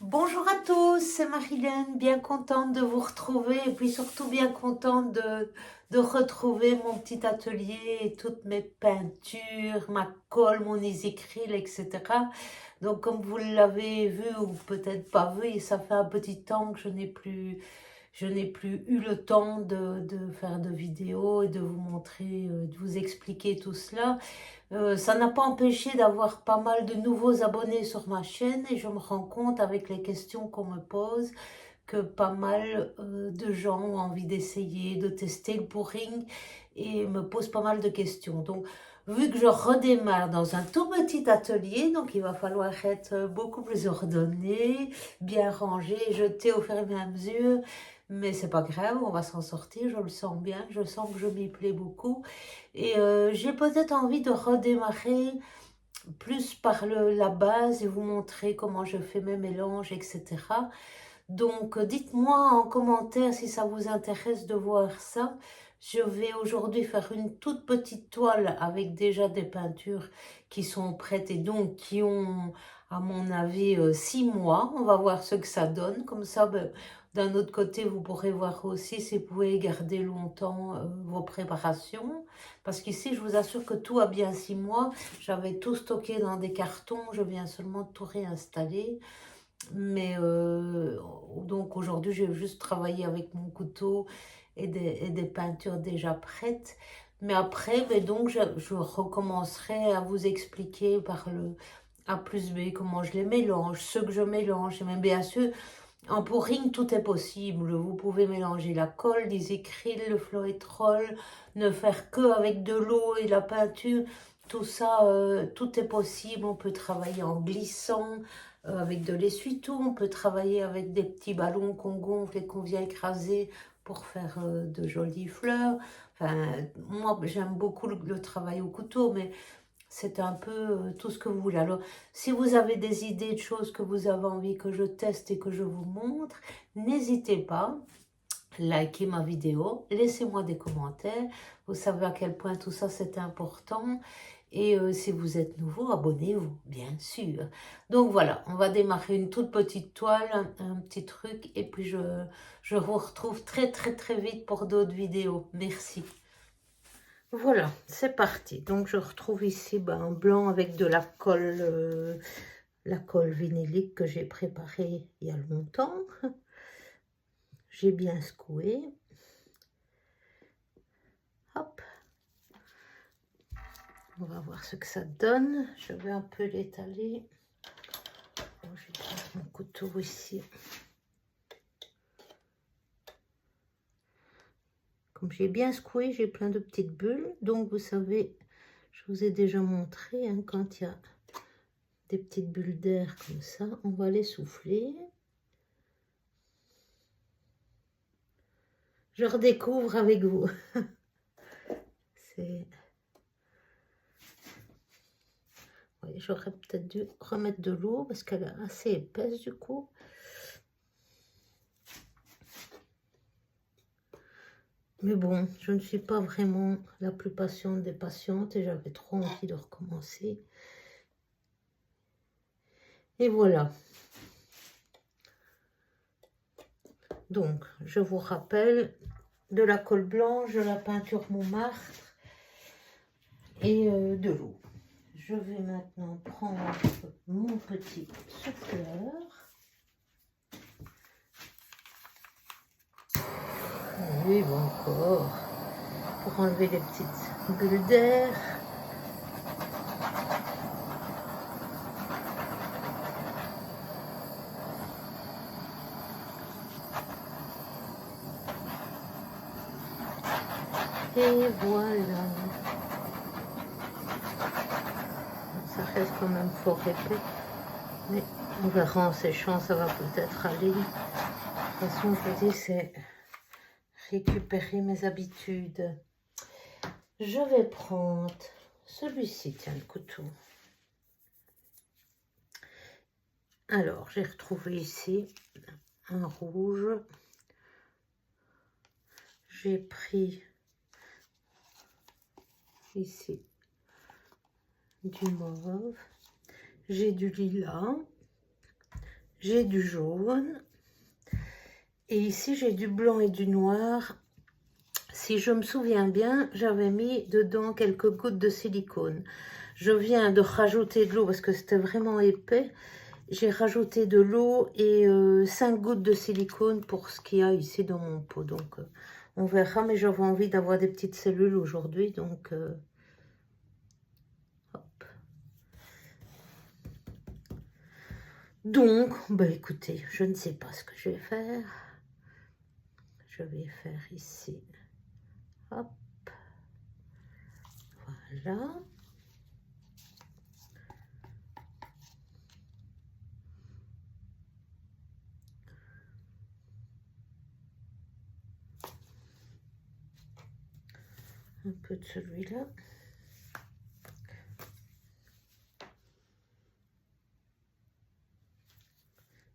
Bonjour à tous, c'est Marilène, bien contente de vous retrouver et puis surtout bien contente de retrouver mon petit atelier et toutes mes peintures, ma colle, mon easycryl, etc. Donc comme vous l'avez vu ou peut-être pas vu, et ça fait un petit temps que je n'ai plus eu le temps de faire de vidéos et de vous montrer, de vous expliquer tout cela. Ça n'a pas empêché d'avoir pas mal de nouveaux abonnés sur ma chaîne et je me rends compte avec les questions qu'on me pose que pas mal de gens ont envie d'essayer, de tester le pouring et me posent pas mal de questions. Donc, vu que je redémarre dans un tout petit atelier, donc il va falloir être beaucoup plus ordonné, bien rangé, jeté au fur et à mesure. Mais c'est pas grave, on va s'en sortir, je le sens bien, je sens que je m'y plais beaucoup. Et j'ai peut-être envie de redémarrer plus par la base et vous montrer comment je fais mes mélanges, etc. Donc, dites-moi en commentaire si ça vous intéresse de voir ça. Je vais aujourd'hui faire une toute petite toile avec déjà des peintures qui sont prêtes et donc qui ont, à mon avis, 6 mois. On va voir ce que ça donne. Comme ça, ben, d'un autre côté, vous pourrez voir aussi si vous pouvez garder longtemps vos préparations. Parce qu'ici, je vous assure que tout a bien 6 mois. J'avais tout stocké dans des cartons. Je viens seulement de tout réinstaller. Mais donc aujourd'hui, j'ai juste travaillé avec mon couteau et des peintures déjà prêtes. Mais après, ben donc, je recommencerai à vous expliquer par le A plus B comment je les mélange, ce que je mélange. Et même bien sûr, en pouring, tout est possible. Vous pouvez mélanger la colle, des écrils, le floétrol, ne faire que avec de l'eau et la peinture. Tout ça, tout est possible. On peut travailler en glissant avec de l'essuie-tout. On peut travailler avec des petits ballons qu'on gonfle et qu'on vient écraser pour faire de jolies fleurs. Enfin, moi, j'aime beaucoup le travail au couteau, mais c'est un peu tout ce que vous voulez. Alors, si vous avez des idées de choses que vous avez envie que je teste et que je vous montre, n'hésitez pas. Likez ma vidéo, laissez-moi des commentaires. Vous savez à quel point tout ça c'est important. Et si vous êtes nouveau, abonnez-vous, bien sûr. Donc voilà, on va démarrer une toute petite toile, un petit truc. Et puis je vous retrouve très très très vite pour d'autres vidéos. Merci. Voilà, c'est parti. Donc, je retrouve ici un blanc avec de la colle vinylique que j'ai préparée il y a longtemps. J'ai bien secoué. Hop. On va voir ce que ça donne. Je vais un peu l'étaler. Je vais prendre mon couteau ici. Comme j'ai bien secoué, j'ai plein de petites bulles. Donc, vous savez, je vous ai déjà montré, hein, quand il y a des petites bulles d'air comme ça, on va les souffler. Je redécouvre avec vous. C'est... Oui, j'aurais peut-être dû remettre de l'eau parce qu'elle est assez épaisse du coup. Mais bon, je ne suis pas vraiment la plus patiente des patientes et j'avais trop envie de recommencer. Et voilà. Donc, je vous rappelle de la colle blanche, de la peinture Montmartre et de l'eau. Je vais maintenant prendre mon petit souffleur. Oui, encore. Pour enlever les petites bulles d'air. Et voilà. Ça reste quand même fort épais. Mais on verra en séchant, ça va peut-être aller. De toute façon, je vous dis, c'est récupérer mes habitudes. Je vais prendre celui-ci, tiens, le couteau. Alors, j'ai retrouvé ici un rouge. J'ai pris ici du mauve. J'ai du lilas. j'ai du jaune. Et ici, j'ai du blanc et du noir. Si je me souviens bien, j'avais mis dedans quelques gouttes de silicone. Je viens de rajouter de l'eau parce que c'était vraiment épais. J'ai rajouté de l'eau et 5 gouttes de silicone pour ce qu'il y a ici dans mon pot. Donc, on verra. Mais j'avais envie d'avoir des petites cellules aujourd'hui. Donc, hop. Donc, bah écoutez, je ne sais pas ce que je vais faire. Je vais faire ici. Hop. Voilà. Un peu de celui-là.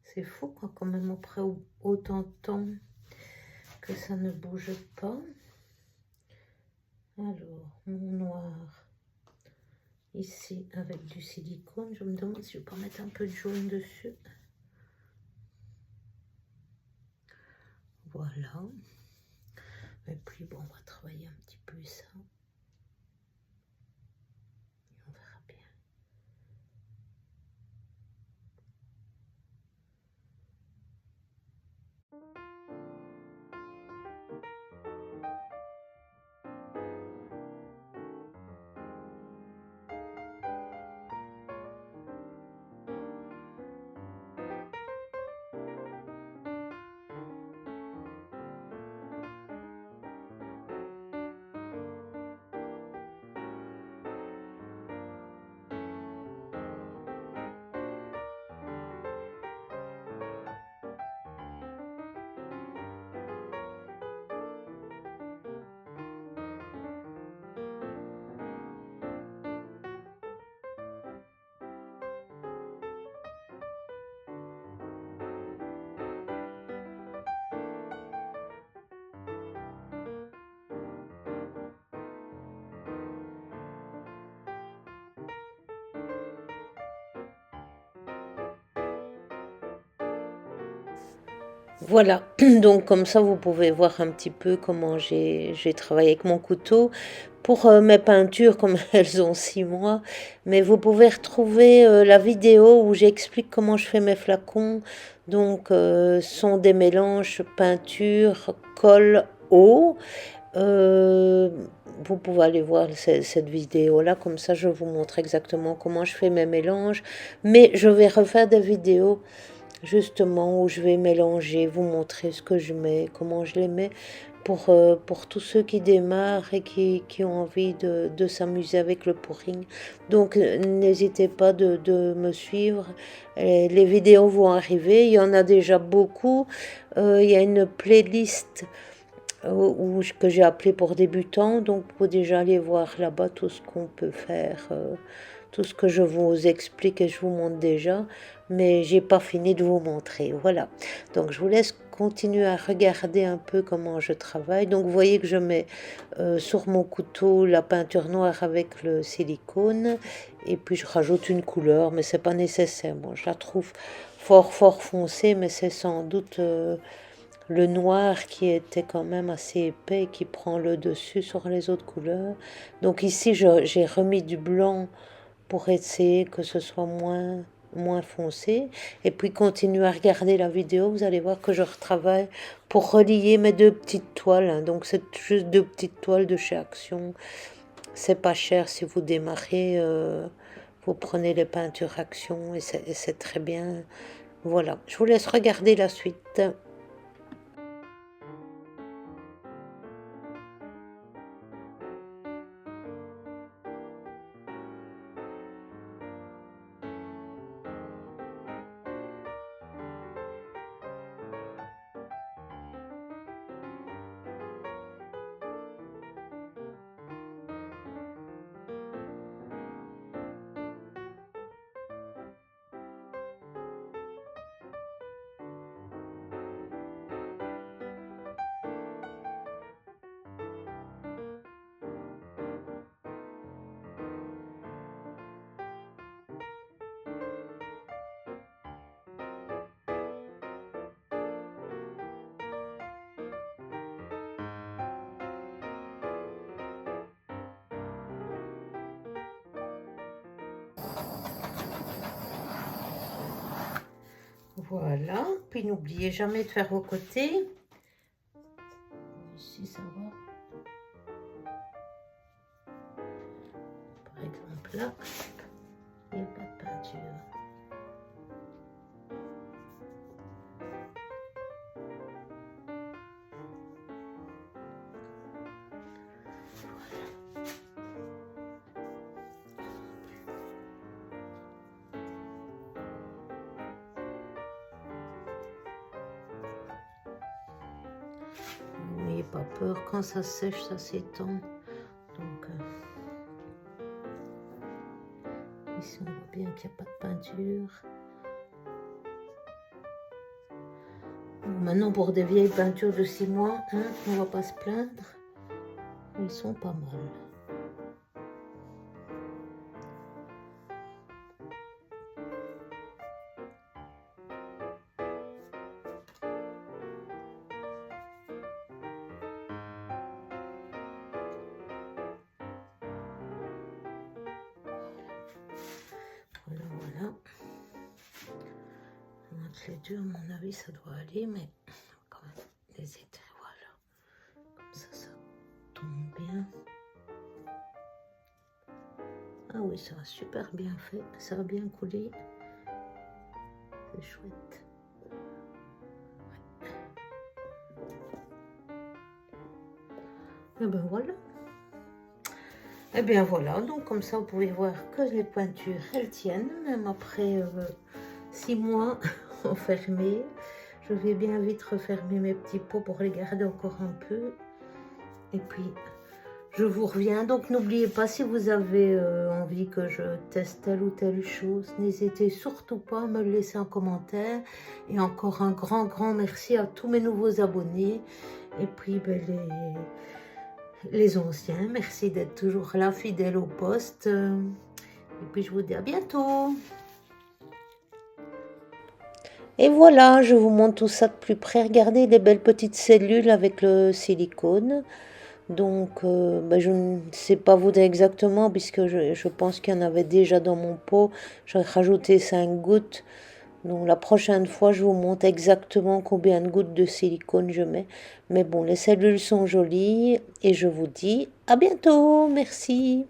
C'est fou quoi, quand même après autant de temps que ça ne bouge pas. Alors, mon noir ici avec du silicone. Je me demande si je vais pas mettre un peu de jaune dessus. Voilà. Et puis bon, on va travailler un petit peu ça. Et on verra bien. Voilà, donc comme ça vous pouvez voir un petit peu comment j'ai travaillé avec mon couteau. Pour mes peintures, comme elles ont 6 mois, mais vous pouvez retrouver la vidéo où j'explique comment je fais mes flacons. Donc, sont des mélanges peinture, colle, eau. Euh, vous pouvez aller voir cette vidéo-là, comme ça je vous montre exactement comment je fais mes mélanges. Mais je vais refaire des vidéos justement où je vais mélanger, vous montrer ce que je mets, comment je les mets pour tous ceux qui démarrent et qui ont envie de s'amuser avec le pouring. Donc n'hésitez pas de me suivre. Les vidéos vont arriver, il y en a déjà beaucoup. Il y a une playlist que j'ai appelée pour débutants, donc vous pouvez déjà aller voir là-bas tout ce qu'on peut faire. Tout ce que je vous explique et je vous montre déjà, mais j'ai pas fini de vous montrer. Voilà. Donc je vous laisse continuer à regarder un peu comment je travaille. Donc vous voyez que je mets sur mon couteau la peinture noire avec le silicone et puis je rajoute une couleur, mais c'est pas nécessaire. Moi, je la trouve fort foncée, mais c'est sans doute le noir qui était quand même assez épais qui prend le dessus sur les autres couleurs. Donc ici, j'ai remis du blanc pour essayer que ce soit moins foncé. Et puis continuez à regarder la vidéo, vous allez voir que je retravaille pour relier mes 2 petites toiles. Hein. Donc c'est juste 2 petites toiles de chez Action. C'est pas cher si vous démarrez. Vous prenez les peintures Action et c'est très bien. Voilà, je vous laisse regarder la suite. Voilà, puis n'oubliez jamais de faire vos côtés. Ici ça va. Par exemple là, il n'y a pas de peinture. N'ayez pas peur, quand ça sèche, ça s'étend. Donc, ici on voit bien qu'il n'y a pas de peinture. Maintenant, pour des vieilles peintures de 6 mois, hein, on va pas se plaindre. Elles sont pas mal. Voilà, voilà. Entre les deux, à mon avis, ça doit aller, mais quand même, les étais, voilà. Comme ça tombe bien. Ah oui, ça a super bien fait, ça a bien coulé. C'est chouette. Et ben voilà. Et bien voilà, donc comme ça vous pouvez voir que les peintures elles tiennent, même après 6 mois enfermés. Je vais bien vite refermer mes petits pots pour les garder encore un peu. Et puis je vous reviens. Donc n'oubliez pas, si vous avez envie que je teste telle ou telle chose, n'hésitez surtout pas à me le laisser en commentaire. Et encore un grand merci à tous mes nouveaux abonnés. Et puis ben, les anciens, merci d'être toujours là, fidèles au poste. Et puis je vous dis à bientôt. Et voilà, je vous montre tout ça de plus près. Regardez les belles petites cellules avec le silicone. Donc, ben, je ne sais pas vous dire exactement, puisque je pense qu'il y en avait déjà dans mon pot. J'ai rajouté 5 gouttes. Donc, la prochaine fois, je vous montre exactement combien de gouttes de silicone je mets. Mais bon, les cellules sont jolies. Et je vous dis à bientôt. Merci.